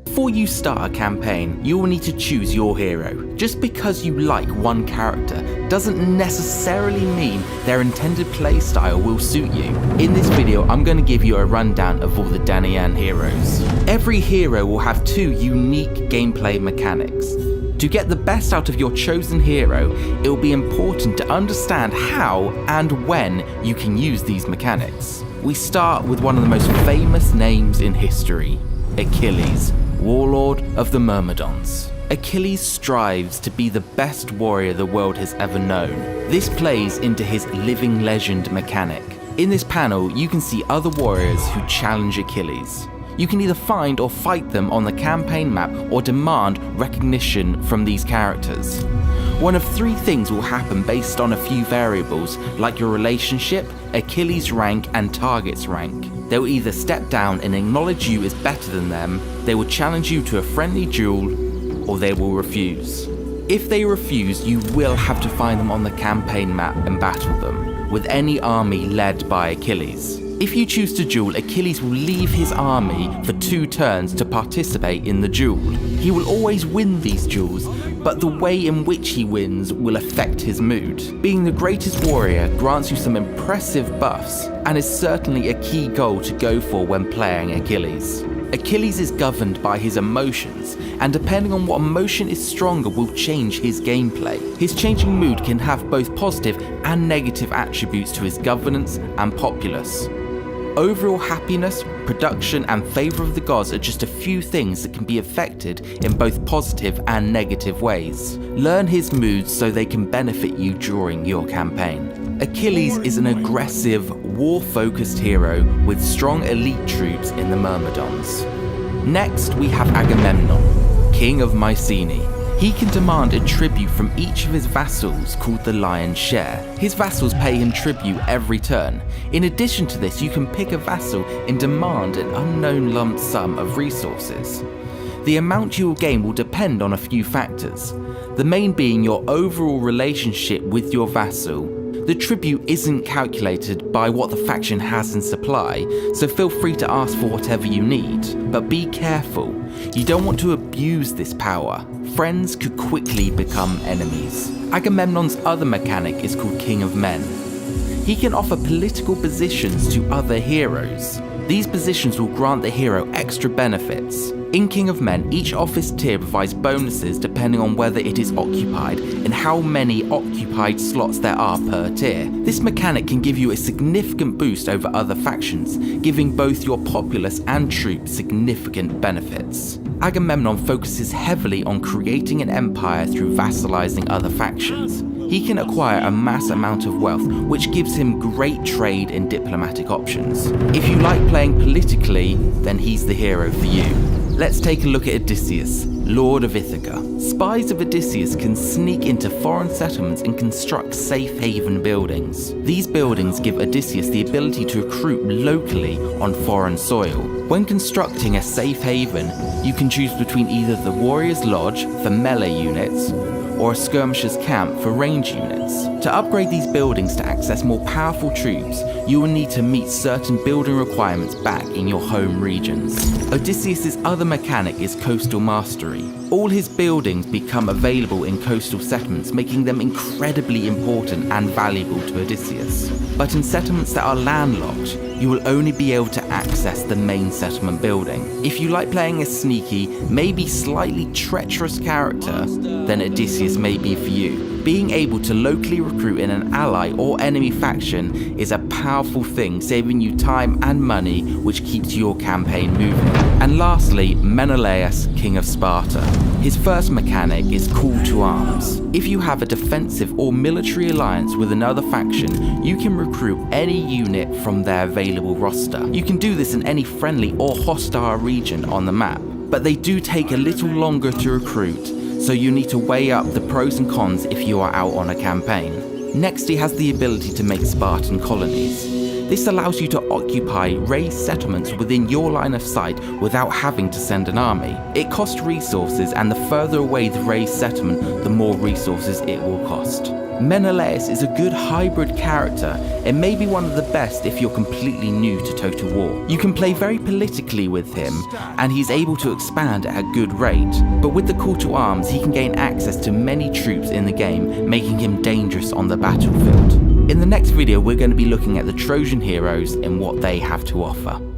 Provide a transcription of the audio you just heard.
Before you start a campaign, you will need to choose your hero. Just because you like one character doesn't necessarily mean their intended playstyle will suit you. In this video, I'm going to give you a rundown of all the Daniyaan heroes. Every hero will have two unique gameplay mechanics. To get the best out of your chosen hero, it will be important to understand how and when you can use these mechanics. We start with one of the most famous names in history, Achilles, warlord of the Myrmidons. Achilles strives to be the best warrior the world has ever known. This plays into his living legend mechanic. In this panel, you can see other warriors who challenge Achilles. You can either find or fight them on the campaign map or demand recognition from these characters. One of three things will happen based on a few variables, like your relationship, Achilles' rank, and target's rank. They will either step down and acknowledge you as better than them, they will challenge you to a friendly duel, or they will refuse. If they refuse, you will have to find them on the campaign map and battle them, with any army led by Achilles. If you choose to duel, Achilles will leave his army for 2 turns to participate in the duel. He will always win these duels, but the way in which he wins will affect his mood. Being the greatest warrior grants you some impressive buffs, and is certainly a key goal to go for when playing Achilles. Achilles is governed by his emotions, and depending on what emotion is stronger will change his gameplay. His changing mood can have both positive and negative attributes to his governance and populace. Overall happiness, production, and favour of the gods are just a few things that can be affected in both positive and negative ways. Learn his moods so they can benefit you during your campaign. Achilles is an aggressive, war-focused hero with strong elite troops in the Myrmidons. Next, we have Agamemnon, king of Mycenae. He can demand a tribute from each of his vassals called the lion's share. His vassals pay him tribute every turn. In addition to this, you can pick a vassal and demand an unknown lump sum of resources. The amount you will gain will depend on a few factors, the main being your overall relationship with your vassal. The tribute isn't calculated by what the faction has in supply, so feel free to ask for whatever you need. But be careful, you don't want to abuse this power. Friends could quickly become enemies. Agamemnon's other mechanic is called King of Men. He can offer political positions to other heroes. These positions will grant the hero extra benefits. In King of Men, each office tier provides bonuses depending on whether it is occupied and how many occupied slots there are per tier. This mechanic can give you a significant boost over other factions, giving both your populace and troops significant benefits. Agamemnon focuses heavily on creating an empire through vassalizing other factions. He can acquire a mass amount of wealth, which gives him great trade and diplomatic options. If you like playing politically, then he's the hero for you. Let's take a look at Odysseus, Lord of Ithaca. Spies of Odysseus can sneak into foreign settlements and construct safe haven buildings. These buildings give Odysseus the ability to recruit locally on foreign soil. When constructing a safe haven, you can choose between either the Warrior's Lodge for melee units, or a skirmisher's camp for range units. To upgrade these buildings to access more powerful troops, you will need to meet certain building requirements back in your home regions. Odysseus' other mechanic is coastal mastery. All his buildings become available in coastal settlements, making them incredibly important and valuable to Odysseus. But in settlements that are landlocked, you will only be able to access the main settlement building. If you like playing a sneaky, maybe slightly treacherous character, then Odysseus may be for you. Being able to locally recruit in an ally or enemy faction is a powerful thing, saving you time and money, which keeps your campaign moving. And lastly, Menelaus, king of Sparta. His first mechanic is call to arms. If you have a defensive or military alliance with another faction, you can recruit any unit from their available roster. You can do this in any friendly or hostile region on the map, but they do take a little longer to recruit, so you need to weigh up the pros and cons if you are out on a campaign. Next, he has the ability to make Spartan colonies. This allows you to occupy raised settlements within your line of sight without having to send an army. It costs resources, and the further away the raised settlement, the more resources it will cost. Menelas is a good hybrid character and may be one of the best if you're completely new to Total War. You can play very politically with him, and he's able to expand at a good rate, but with the call to arms he can gain access to many troops in the game, making him dangerous on the battlefield. In the next video we're going to be looking at the Trojan heroes and what they have to offer.